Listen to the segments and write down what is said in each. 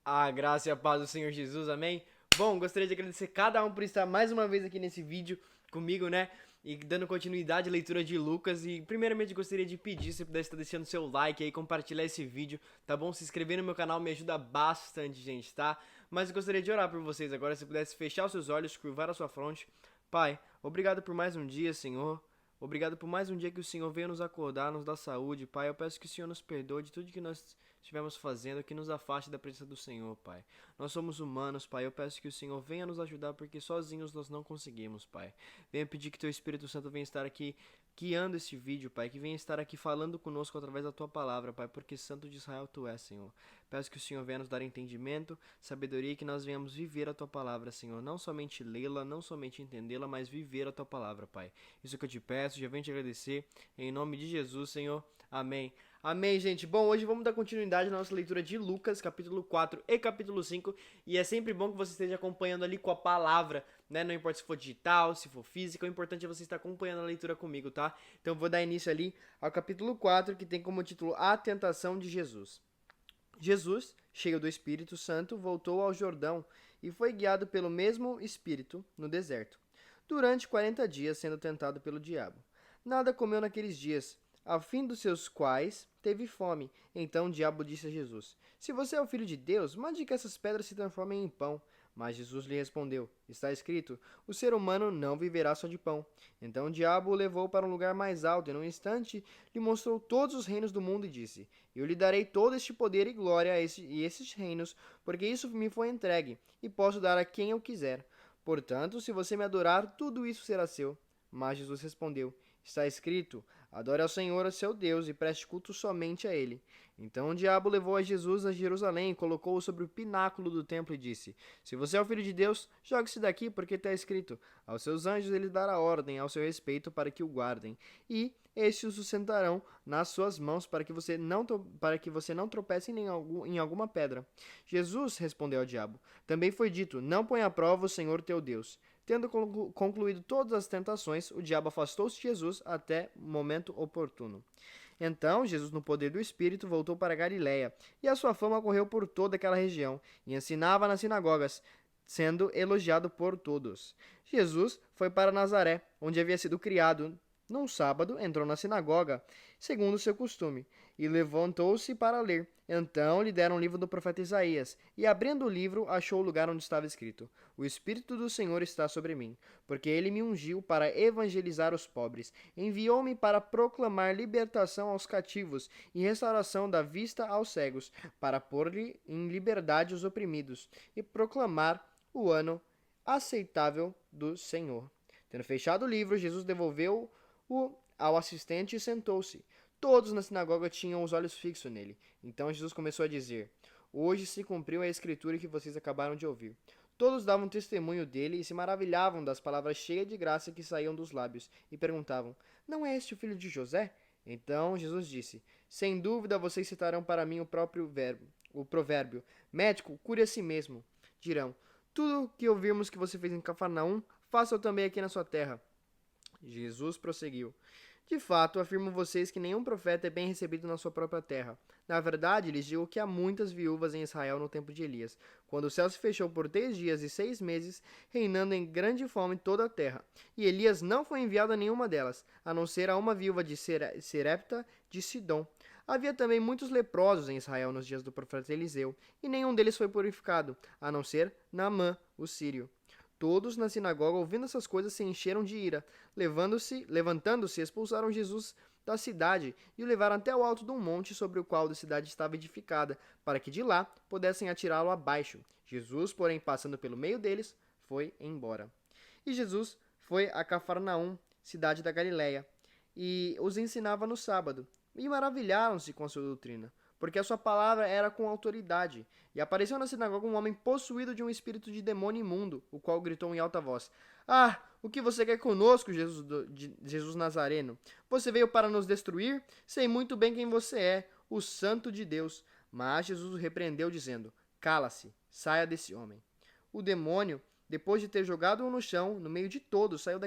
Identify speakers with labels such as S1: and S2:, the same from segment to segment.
S1: A graça e a paz do Senhor Jesus, amém? Bom, gostaria de agradecer cada um por estar mais uma vez aqui nesse vídeo comigo, né? E dando continuidade à leitura de Lucas. E primeiramente gostaria de pedir se você pudesse estar deixando seu like aí, compartilhar esse vídeo, tá bom? Se inscrever no meu canal me ajuda bastante, gente, tá? Mas eu gostaria de orar por vocês agora, se pudesse fechar os seus olhos, curvar a sua fronte. Pai, obrigado por mais um dia, Senhor. Obrigado por mais um dia que o Senhor veio nos acordar, nos dar saúde, Pai. Eu peço que o Senhor nos perdoe de tudo que nós estivermos fazendo, que nos afaste da presença do Senhor, Pai. Nós somos humanos, Pai. Eu peço que o Senhor venha nos ajudar, porque sozinhos nós não conseguimos, Pai. Venha pedir que Teu Espírito Santo venha estar aqui guiando esse vídeo, Pai. Que venha estar aqui falando conosco através da Tua palavra, Pai. Porque Santo de Israel Tu és, Senhor. Peço que o Senhor venha nos dar entendimento, sabedoria e que nós venhamos viver a Tua palavra, Senhor. Não somente lê-la, não somente entendê-la, mas viver a Tua palavra, Pai. Isso que eu te peço, já venho te agradecer. Em nome de Jesus, Senhor. Amém. Amém, gente. Bom, hoje vamos dar continuidade na nossa leitura de Lucas, capítulo 4 e capítulo 5. E é sempre bom que você esteja acompanhando ali com a palavra, né? Não importa se for digital, se for física, o importante é você estar acompanhando a leitura comigo, tá? Então eu vou dar início ali ao capítulo 4, que tem como título A Tentação de Jesus. Jesus, cheio do Espírito Santo, voltou ao Jordão e foi guiado pelo mesmo Espírito no deserto, durante 40 dias sendo tentado pelo diabo. Nada comeu naqueles dias, ao fim dos seus quais teve fome. Então o diabo disse a Jesus: Se você é o filho de Deus, mande que essas pedras se transformem em pão. Mas Jesus lhe respondeu: Está escrito: O ser humano não viverá só de pão. Então o diabo o levou para um lugar mais alto e, num instante, lhe mostrou todos os reinos do mundo e disse: Eu lhe darei todo este poder e glória e esses reinos, porque isso me foi entregue, e posso dar a quem eu quiser. Portanto, se você me adorar, tudo isso será seu. Mas Jesus respondeu: Está escrito: Adore ao Senhor, seu Deus, e preste culto somente a ele. Então o diabo levou a Jesus a Jerusalém e colocou-o sobre o pináculo do templo e disse: Se você é o filho de Deus, jogue-se daqui, porque está escrito: Aos seus anjos ele dará ordem ao seu respeito para que o guardem, e estes o sustentarão nas suas mãos para que você não tropece em alguma pedra. Jesus respondeu ao diabo: Também foi dito: Não ponha à prova o Senhor teu Deus. Tendo concluído todas as tentações, o diabo afastou-se de Jesus até o momento oportuno. Então, Jesus, no poder do Espírito, voltou para Galiléia, e a sua fama correu por toda aquela região, e ensinava nas sinagogas, sendo elogiado por todos. Jesus foi para Nazaré, onde havia sido criado. Num sábado, entrou na sinagoga, segundo o seu costume, e levantou-se para ler. Então lhe deram o livro do profeta Isaías, e abrindo o livro, achou o lugar onde estava escrito: O Espírito do Senhor está sobre mim, porque ele me ungiu para evangelizar os pobres, enviou-me para proclamar libertação aos cativos e restauração da vista aos cegos, para pôr-lhe em liberdade os oprimidos, e proclamar o ano aceitável do Senhor. Tendo fechado o livro, Jesus devolveu-o ao assistente e sentou-se. Todos na sinagoga tinham os olhos fixos nele. Então Jesus começou a dizer: Hoje se cumpriu a escritura que vocês acabaram de ouvir. Todos davam testemunho dele e se maravilhavam das palavras cheias de graça que saíam dos lábios, e perguntavam: Não é este o filho de José? Então Jesus disse: Sem dúvida vocês citarão para mim o provérbio: Médico, cure a si mesmo. Dirão: Tudo que ouvirmos que você fez em Cafarnaum, faça-o também aqui na sua terra. Jesus prosseguiu: De fato, afirmo a vocês que nenhum profeta é bem recebido na sua própria terra. Na verdade, lhes digo que há muitas viúvas em Israel no tempo de Elias, quando o céu se fechou por 3 dias e 6 meses, reinando em grande fome toda a terra. E Elias não foi enviado a nenhuma delas, a não ser a uma viúva de Serepta de Sidom. Havia também muitos leprosos em Israel nos dias do profeta Eliseu, e nenhum deles foi purificado, a não ser Naamã, o sírio. Todos na sinagoga, ouvindo essas coisas, se encheram de ira. Levantando-se, expulsaram Jesus da cidade e o levaram até o alto de um monte sobre o qual a cidade estava edificada, para que de lá pudessem atirá-lo abaixo. Jesus, porém, passando pelo meio deles, foi embora. E Jesus foi a Cafarnaum, cidade da Galiléia, e os ensinava no sábado. E maravilharam-se com a sua doutrina, porque a sua palavra era com autoridade. E apareceu na sinagoga um homem possuído de um espírito de demônio imundo, o qual gritou em alta voz: Ah, o que você quer conosco, Jesus Nazareno? Você veio para nos destruir? Sei muito bem quem você é, o Santo de Deus. Mas Jesus o repreendeu, dizendo: Cala-se, saia desse homem. O demônio, depois de ter jogado-o no chão, no meio de todos, saiu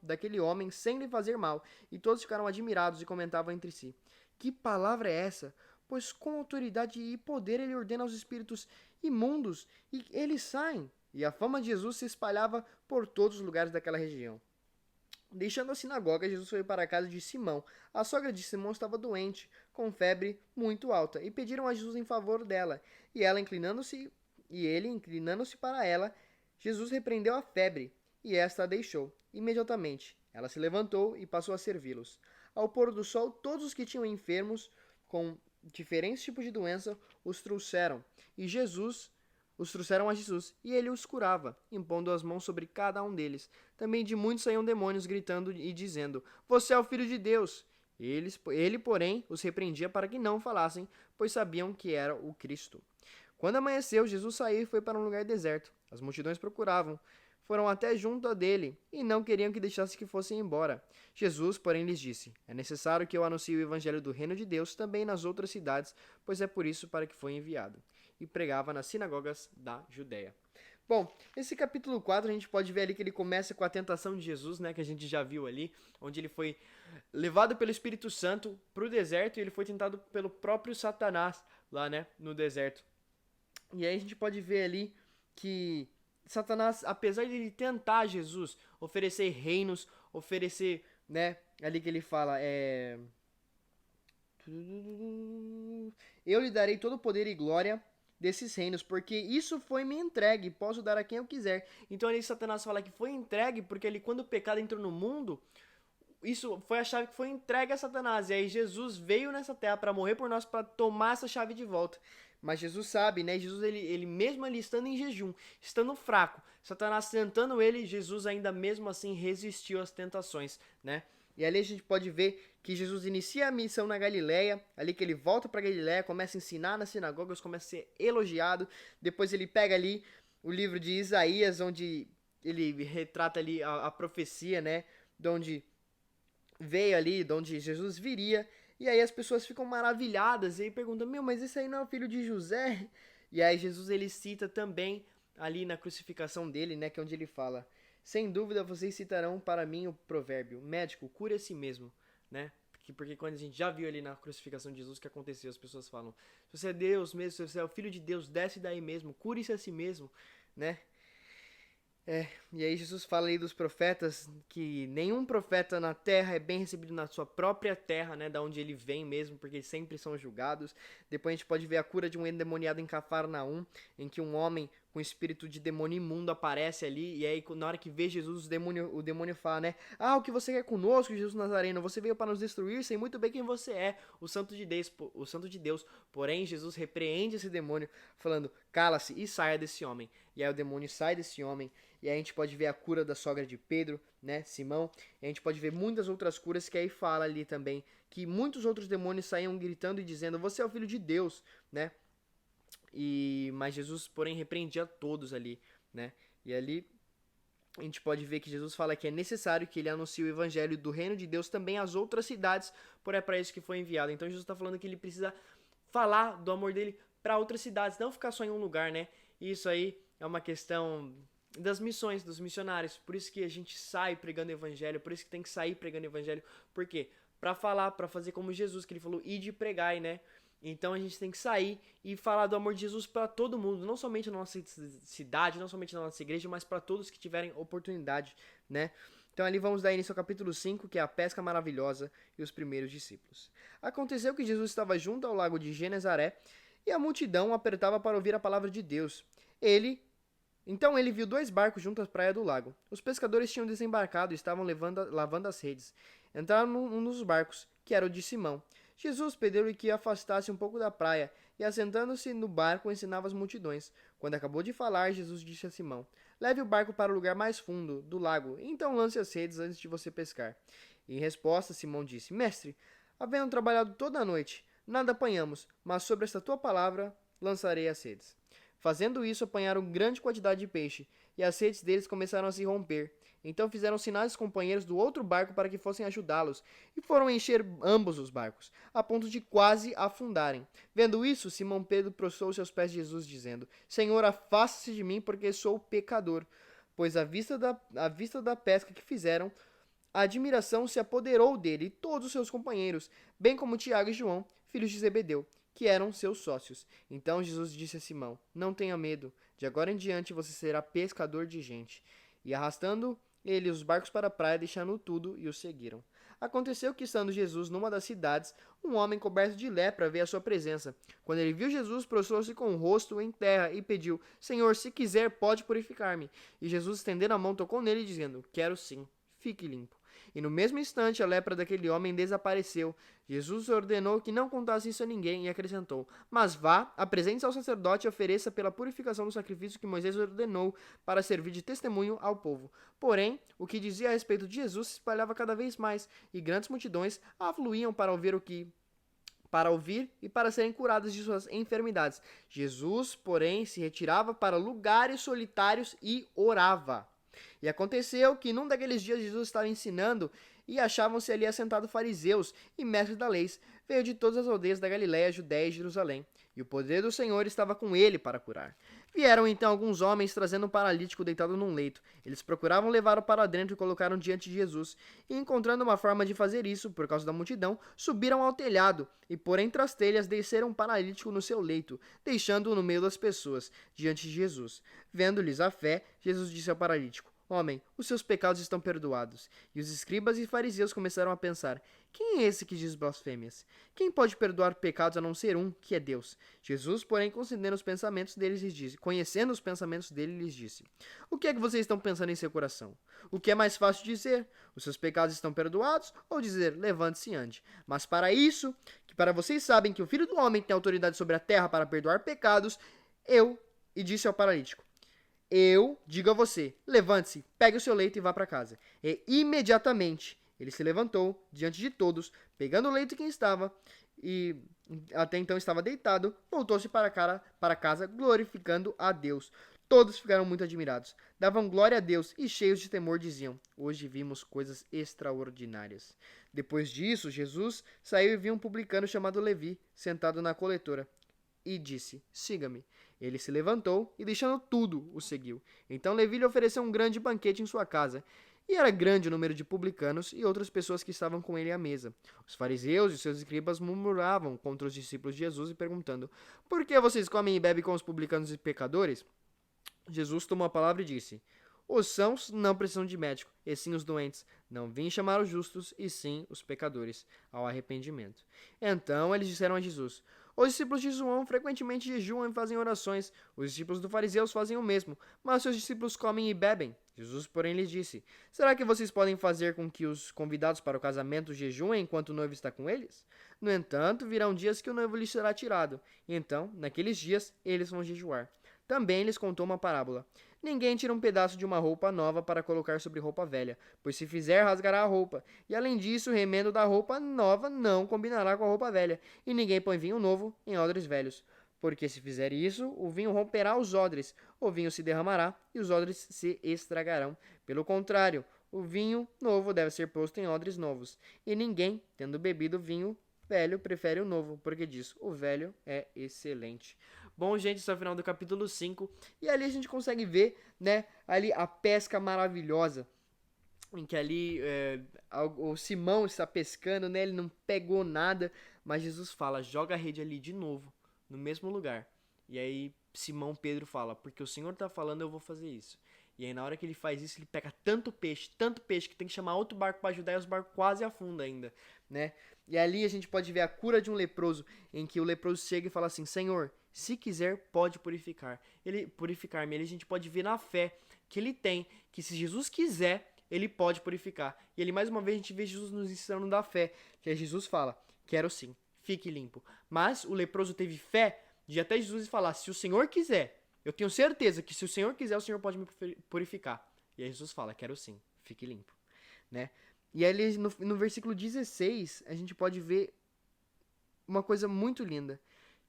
S1: daquele homem sem lhe fazer mal, e todos ficaram admirados e comentavam entre si: Que palavra é essa? pois com autoridade e poder ele ordena aos espíritos imundos e eles saem. E a fama de Jesus se espalhava por todos os lugares daquela região. Deixando a sinagoga, Jesus foi para a casa de Simão. A sogra de Simão estava doente, com febre muito alta, e pediram a Jesus em favor dela. Ele, inclinando-se para ela, Jesus repreendeu a febre, e esta a deixou. Imediatamente, ela se levantou e passou a servi-los. Ao pôr do sol, todos os que tinham enfermos com diferentes tipos de doença os trouxeram a Jesus, e ele os curava, impondo as mãos sobre cada um deles. Também de muitos saíam demônios, gritando e dizendo: Você é o Filho de Deus! Ele, porém, os repreendia para que não falassem, pois sabiam que era o Cristo. Quando amanheceu, Jesus saiu e foi para um lugar deserto. As multidões procuravam. Foram até junto a dele, e não queriam que deixasse que fossem embora. Jesus, porém, lhes disse: É necessário que eu anuncie o evangelho do reino de Deus também nas outras cidades, pois é por isso para que foi enviado. E pregava nas sinagogas da Judéia. Bom, esse capítulo 4 a gente pode ver ali que ele começa com a tentação de Jesus, né, que a gente já viu ali, onde ele foi levado pelo Espírito Santo para o deserto e ele foi tentado pelo próprio Satanás lá, né, no deserto. E aí a gente pode ver ali que Satanás, apesar de ele tentar Jesus, oferecer reinos, oferecer, né, ali que ele fala, eu lhe darei todo o poder e glória desses reinos, porque isso foi me entregue, posso dar a quem eu quiser. Então ali Satanás fala que foi entregue, porque ali quando o pecado entrou no mundo, isso foi a chave que foi entregue a Satanás. E aí Jesus veio nessa terra para morrer por nós, para tomar essa chave de volta. Mas Jesus sabe, né? Jesus, ele mesmo ali estando em jejum, estando fraco, Satanás tentando ele, Jesus ainda mesmo assim resistiu às tentações, né? E ali a gente pode ver que Jesus inicia a missão na Galileia, ali que ele volta para Galileia, começa a ensinar nas sinagogas, começa a ser elogiado. Depois ele pega ali o livro de Isaías, onde ele retrata ali a profecia, né? De onde veio ali, de onde Jesus viria. E aí as pessoas ficam maravilhadas e aí perguntam: mas esse aí não é o filho de José? E aí Jesus ele cita também ali na crucificação dele, né, que é onde ele fala: sem dúvida vocês citarão para mim o provérbio: médico, cure a si mesmo, né? Porque quando a gente já viu ali na crucificação de Jesus o que aconteceu, as pessoas falam: se você é Deus mesmo, se você é o filho de Deus, desce daí mesmo, cure-se a si mesmo, né? E aí Jesus fala aí dos profetas, que nenhum profeta na terra é bem recebido na sua própria terra, né, da onde ele vem mesmo, porque eles sempre são julgados. Depois a gente pode ver a cura de um endemoniado em Cafarnaum, em que um homem com espírito de demônio imundo aparece ali, e aí na hora que vê Jesus, o demônio fala, né, o que você quer conosco, Jesus Nazareno? Você veio para nos destruir, sei muito bem quem você é, o santo de Deus. Porém, Jesus repreende esse demônio, falando: cala-se e saia desse homem. E aí o demônio sai desse homem. E aí a gente pode ver a cura da sogra de Pedro, né, Simão. E a gente pode ver muitas outras curas que aí fala ali também, que muitos outros demônios saíam gritando e dizendo: você é o filho de Deus, né? Mas Jesus, porém, repreendia todos ali, né? E ali a gente pode ver que Jesus fala que é necessário que ele anuncie o evangelho do reino de Deus também às outras cidades, por é para isso que foi enviado. Então Jesus está falando que ele precisa falar do amor dele para outras cidades, não ficar só em um lugar, né? E isso aí é uma questão das missões, dos missionários. Por isso que a gente sai pregando evangelho, por isso que tem que sair pregando evangelho. Por quê? Para falar, para fazer como Jesus, que ele falou: ide e pregai, né? Então a gente tem que sair e falar do amor de Jesus para todo mundo, não somente na nossa cidade, não somente na nossa igreja, mas para todos que tiverem oportunidade, né? Então ali vamos dar início ao capítulo 5, que é a pesca maravilhosa e os primeiros discípulos. Aconteceu que Jesus estava junto ao lago de Genezaré e a multidão apertava para ouvir a palavra de Deus. Então ele viu 2 barcos junto à praia do lago. Os pescadores tinham desembarcado e estavam lavando as redes. Entraram num dos barcos, que era o de Simão. Jesus pediu-lhe que afastasse um pouco da praia, e assentando-se no barco ensinava as multidões. Quando acabou de falar, Jesus disse a Simão: leve o barco para o lugar mais fundo do lago, e então lance as redes antes de você pescar. Em resposta, Simão disse: mestre, havendo trabalhado toda a noite, nada apanhamos, mas sobre esta tua palavra lançarei as redes. Fazendo isso, apanharam grande quantidade de peixe, e as redes deles começaram a se romper. Então fizeram sinais aos companheiros do outro barco para que fossem ajudá-los, e foram encher ambos os barcos, a ponto de quase afundarem. Vendo isso, Simão Pedro prostrou-se aos pés de Jesus, dizendo: Senhor, afaste-se de mim, porque sou pecador. Pois à vista da pesca que fizeram, a admiração se apoderou dele e todos os seus companheiros, bem como Tiago e João, filhos de Zebedeu, que eram seus sócios. Então Jesus disse a Simão: Não tenha medo, de agora em diante você será pescador de gente. E arrastando ele os barcos para a praia, deixando tudo, e o seguiram. Aconteceu que, estando Jesus numa das cidades, um homem coberto de lepra veio à sua presença. Quando ele viu Jesus, prostrou-se com o rosto em terra e pediu: Senhor, se quiser, pode purificar-me. E Jesus, estendendo a mão, tocou nele, dizendo: Quero sim, fique limpo. E no mesmo instante a lepra daquele homem desapareceu. Jesus ordenou que não contasse isso a ninguém e acrescentou: Mas vá, apresente-se ao sacerdote e ofereça pela purificação do sacrifício que Moisés ordenou para servir de testemunho ao povo. Porém, o que dizia a respeito de Jesus se espalhava cada vez mais, e grandes multidões afluíam para ouvir e para serem curadas de suas enfermidades. Jesus, porém, se retirava para lugares solitários e orava. E aconteceu que num daqueles dias Jesus estava ensinando e achavam-se ali assentados fariseus e mestres da lei. Veio de todas as aldeias da Galiléia, Judéia e Jerusalém, e o poder do Senhor estava com ele para curar. Vieram então alguns homens trazendo um paralítico deitado num leito. Eles procuravam levá-lo para dentro e colocaram diante de Jesus. E encontrando uma forma de fazer isso, por causa da multidão, subiram ao telhado e por entre as telhas desceram um paralítico no seu leito, deixando-o no meio das pessoas, diante de Jesus. Vendo-lhes a fé, Jesus disse ao paralítico: Homem, os seus pecados estão perdoados. E os escribas e fariseus começaram a pensar: Quem é esse que diz blasfêmias? Quem pode perdoar pecados a não ser um, que é Deus? Jesus, porém, conhecendo os pensamentos deles, lhes disse: O que é que vocês estão pensando em seu coração? O que é mais fácil dizer? Os seus pecados estão perdoados? Ou dizer: Levante-se e ande? Mas para isso, que para vocês sabem que o Filho do Homem tem autoridade sobre a terra para perdoar pecados, e disse ao paralítico: Eu digo a você, levante-se, pegue o seu leito e vá para casa. E imediatamente ele se levantou diante de todos, pegando o leito em que estava, e até então estava deitado, voltou-se para casa, glorificando a Deus. Todos ficaram muito admirados, davam glória a Deus e, cheios de temor, diziam: Hoje vimos coisas extraordinárias. Depois disso, Jesus saiu e viu um publicano chamado Levi, sentado na coletora, e disse: Siga-me. Ele se levantou e, deixando tudo, o seguiu. Então Levi lhe ofereceu um grande banquete em sua casa. E era grande o número de publicanos e outras pessoas que estavam com ele à mesa. Os fariseus e seus escribas murmuravam contra os discípulos de Jesus e perguntando: Por que vocês comem e bebem com os publicanos e pecadores? Jesus tomou a palavra e disse: Os sãos não precisam de médico, e sim os doentes. Não vim chamar os justos, e sim os pecadores, ao arrependimento. Então eles disseram a Jesus: Os discípulos de João frequentemente jejuam e fazem orações. Os discípulos dos fariseus fazem o mesmo, mas seus discípulos comem e bebem. Jesus, porém, lhes disse: Será que vocês podem fazer com que os convidados para o casamento jejuem enquanto o noivo está com eles? No entanto, virão dias que o noivo lhes será tirado. E então, naqueles dias, eles vão jejuar. Também lhes contou uma parábola: Ninguém tira um pedaço de uma roupa nova para colocar sobre roupa velha, pois se fizer, rasgará a roupa. E além disso, o remendo da roupa nova não combinará com a roupa velha. E ninguém põe vinho novo em odres velhos, porque se fizer isso, o vinho romperá os odres, o vinho se derramará e os odres se estragarão. Pelo contrário, o vinho novo deve ser posto em odres novos. E ninguém, tendo bebido vinho velho, prefere o novo, porque diz: o velho é excelente. Bom, gente, esse é o final do capítulo 5. E ali a gente consegue ver, né, ali a pesca maravilhosa. Em que ali o Simão está pescando, né? Ele não pegou nada. Mas Jesus fala: joga a rede ali de novo, no mesmo lugar. E aí Simão Pedro fala: porque o Senhor está falando, eu vou fazer isso. E aí na hora que ele faz isso, ele pega tanto peixe, que tem que chamar outro barco para ajudar, e os barcos quase afundam ainda, né? E ali a gente pode ver a cura de um leproso, em que o leproso chega e fala assim: Senhor, se quiser, pode purificar-me. Ali a gente pode ver na fé que ele tem, que se Jesus quiser, ele pode purificar. E ali mais uma vez a gente vê Jesus nos ensinando da fé, que Jesus fala: quero sim, fique limpo. Mas o leproso teve fé de ir até Jesus e falar: se o Senhor quiser, eu tenho certeza que se o Senhor quiser, o Senhor pode me purificar. E aí Jesus fala: quero sim, fique limpo, né? E aí no versículo 16, a gente pode ver uma coisa muito linda,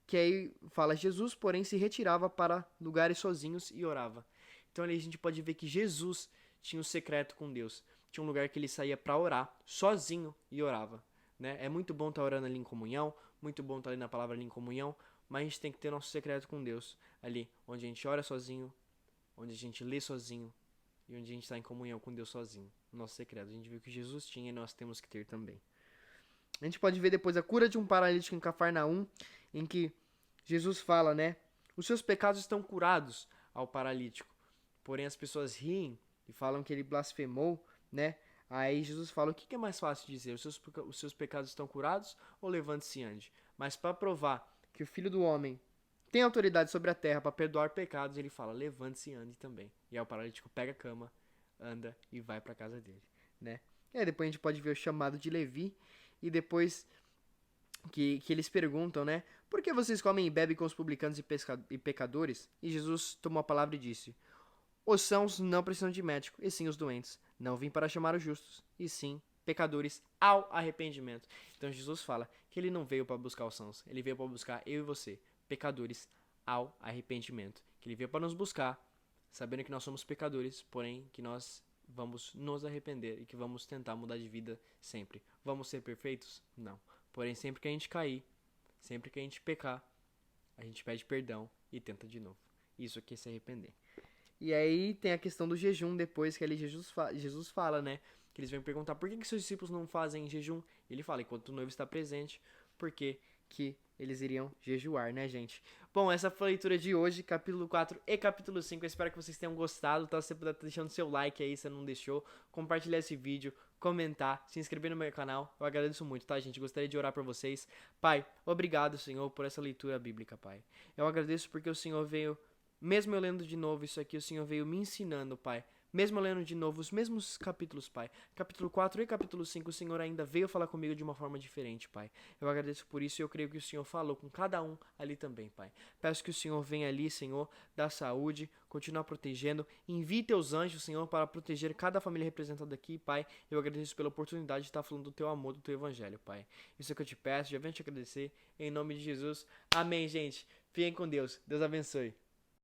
S1: que aí fala: Jesus, porém, se retirava para lugares sozinhos e orava. Então ali a gente pode ver que Jesus tinha um secreto com Deus. Tinha um lugar que ele saía para orar, sozinho, e orava, né? É muito bom estar orando ali em comunhão, muito bom estar ali na palavra ali em comunhão, mas a gente tem que ter nosso secreto com Deus, ali, onde a gente ora sozinho, onde a gente lê sozinho, e onde a gente está em comunhão com Deus sozinho. Nosso secreto. A gente viu que Jesus tinha e nós temos que ter também. A gente pode ver depois a cura de um paralítico em Cafarnaum, em que Jesus fala, né? Os seus pecados estão curados ao paralítico. Porém, as pessoas riem e falam que ele blasfemou, né? Aí Jesus fala, o que é mais fácil dizer? Os seus pecados estão curados ou levante-se e ande? Mas para provar que o Filho do Homem tem autoridade sobre a terra para perdoar pecados, ele fala, levante-se e ande também. E aí o paralítico pega a cama, anda e vai para casa dele, né? E aí depois a gente pode ver o chamado de Levi e depois que eles perguntam, né? Por que vocês comem e bebem com os publicanos e pecadores? E Jesus tomou a palavra e disse, os sãos não precisam de médico, e sim os doentes. Não vim para chamar os justos, e sim pecadores ao arrependimento. Então Jesus fala que ele não veio para buscar os sãos, ele veio para buscar eu e você, pecadores ao arrependimento. Que ele veio para nos buscar, sabendo que nós somos pecadores, porém que nós vamos nos arrepender e que vamos tentar mudar de vida sempre. Vamos ser perfeitos? Não. Porém, sempre que a gente cair, sempre que a gente pecar, a gente pede perdão e tenta de novo. Isso aqui é se arrepender. E aí tem a questão do jejum depois que ali Jesus fala, né? Que eles vêm perguntar por que seus discípulos não fazem jejum. Ele fala, enquanto o noivo está presente, porque que eles iriam jejuar, né, gente? Bom, essa foi a leitura de hoje, capítulo 4 e capítulo 5. Eu espero que vocês tenham gostado, tá? Se você puder deixando seu like aí, se não deixou, compartilhar esse vídeo, comentar, se inscrever no meu canal. Eu agradeço muito, tá, gente? Gostaria de orar por vocês. Pai, obrigado, Senhor, por essa leitura bíblica, Pai. Eu agradeço porque o Senhor veio, mesmo eu lendo de novo isso aqui, o Senhor veio me ensinando, Pai. Mesmo eu lendo de novo os mesmos capítulos, Pai. Capítulo 4 e capítulo 5, o Senhor ainda veio falar comigo de uma forma diferente, Pai. Eu agradeço por isso e eu creio que o Senhor falou com cada um ali também, Pai. Peço que o Senhor venha ali, Senhor, dar saúde, continue protegendo. Envie teus anjos, Senhor, para proteger cada família representada aqui, Pai. Eu agradeço pela oportunidade de estar falando do teu amor, do teu evangelho, Pai. Isso é o que eu te peço, já venho te agradecer. Em nome de Jesus. Amém, gente. Fiquem com Deus. Deus abençoe.